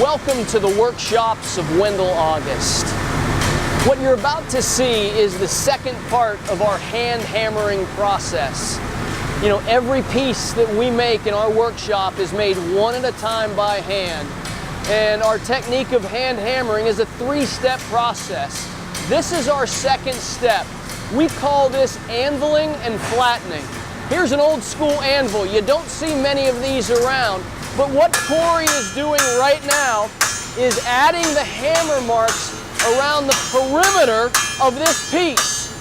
Welcome to the workshops of Wendell August. What you're about to see is the second part of our hand hammering process. You know, every piece that we make in our workshop is made one at a time by hand. And our technique of hand hammering is a three-step process. This is our second step. We call this anviling and flattening. Here's an old school anvil. You don't see many of these around, but what Corey is doing right now is adding the hammer marks around the perimeter of this piece.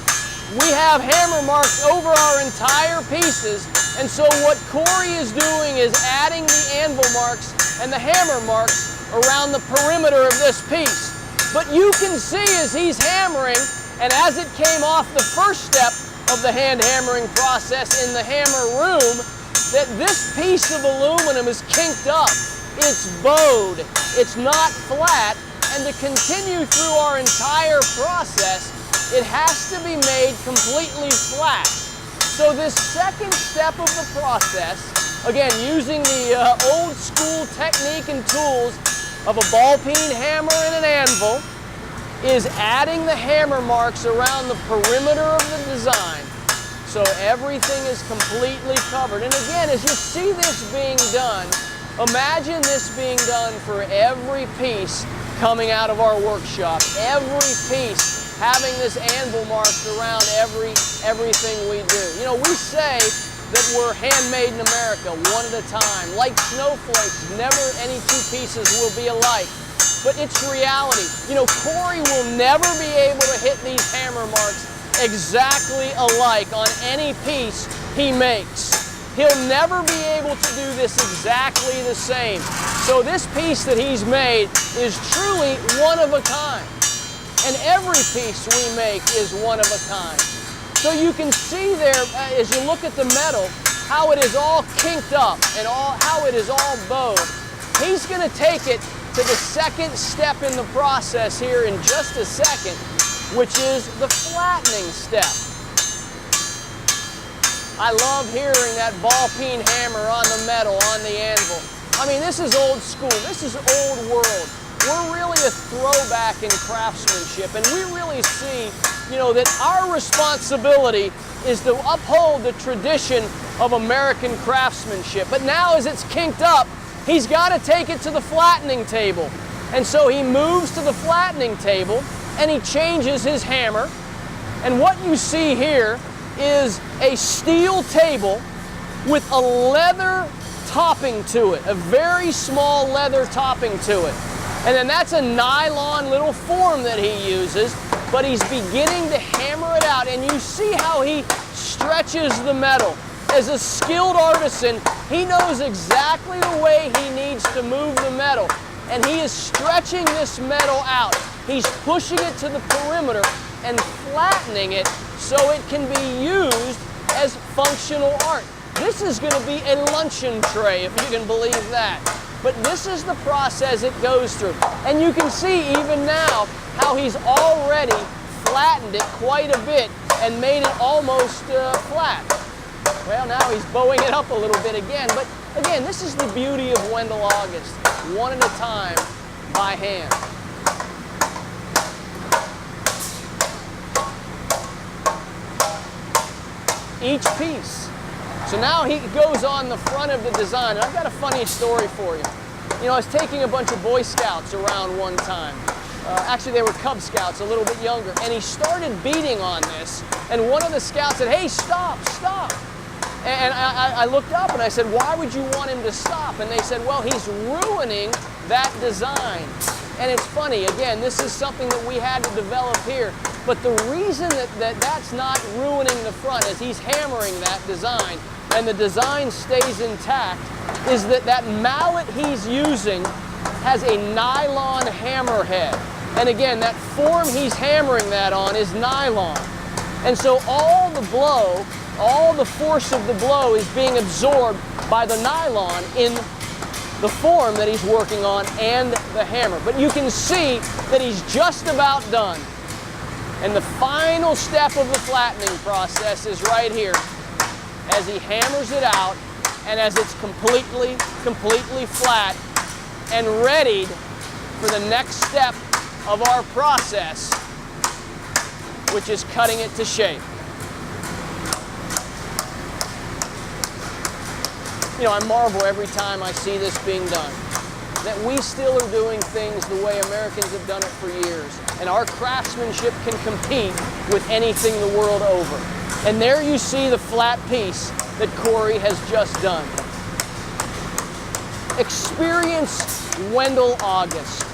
We have hammer marks over our entire pieces, and so what Corey is doing is adding the anvil marks and the hammer marks around the perimeter of this piece. But you can see as he's hammering, and as it came off the first step of the hand hammering process in the hammer room, that this piece of aluminum is kinked up. It's bowed. It's not flat. And to continue through our entire process, it has to be made completely flat. So this second step of the process, again, using the old school technique and tools of a ball-peen hammer and an anvil, is adding the hammer marks around the perimeter of the design. So everything is completely covered. And again, as you see this being done, imagine this being done for every piece coming out of our workshop. Every piece having this anvil marks around everything we do. You know, we say that we're handmade in America, one at a time. Like snowflakes, never any two pieces will be alike. But it's reality. You know, Corey will never be able to hit these hammer marks exactly alike on any piece he makes. He'll never be able to do this exactly the same. So this piece that he's made is truly one of a kind. And every piece we make is one of a kind. So you can see there, as you look at the metal, how it is all kinked up and how it is all bowed. He's going to take it to the second step in the process here in just a second, which is the flattening step. I love hearing that ball-peen hammer on the metal, on the anvil. I mean, this is old school. This is old world. We're really a throwback in craftsmanship, and we really see, you know, that our responsibility is to uphold the tradition of American craftsmanship. But now as it's kinked up, he's got to take it to the flattening table. And so he moves to the flattening table, and he changes his hammer. And what you see here is a steel table with a leather topping to it, a very small leather topping to it. And then that's a nylon little form that he uses, but he's beginning to hammer it out, and you see how he stretches the metal. As a skilled artisan, he knows exactly the way he needs to move the metal, and he is stretching this metal out. He's pushing it to the perimeter and flattening it so it can be used as functional art. This is going to be a luncheon tray, if you can believe that. But this is the process it goes through. And you can see even now how he's already flattened it quite a bit and made it almost flat. Well, now he's bowing it up a little bit again. But again, this is the beauty of Wendell August, one at a time by hand. Each piece. So now he goes on the front of the design. And I've got a funny story for you. You know, I was taking a bunch of Boy Scouts around one time. Actually, they were Cub Scouts, a little bit younger. And he started beating on this. And one of the scouts said, "Hey, stop, stop." And I looked up and I said, "Why would you want him to stop?" And they said, "Well, he's ruining that design." And it's funny, again, this is something that we had to develop here. But the reason that's not ruining the front as he's hammering that design and the design stays intact is that mallet he's using has a nylon hammer head. And again, that form he's hammering that on is nylon. And so all the blow, all the force of the blow is being absorbed by the nylon in the form that he's working on and the hammer. But you can see that he's just about done. And the final step of the flattening process is right here. As he hammers it out and as it's completely flat and readied for the next step of our process, which is cutting it to shape. You know, I marvel every time I see this being done, that we still are doing things the way Americans have done it for years, and our craftsmanship can compete with anything the world over. And there you see the flat piece that Corey has just done. Experience Wendell August,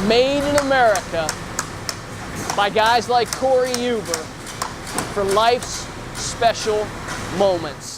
made in America by guys like Corey Huber for life's special moments.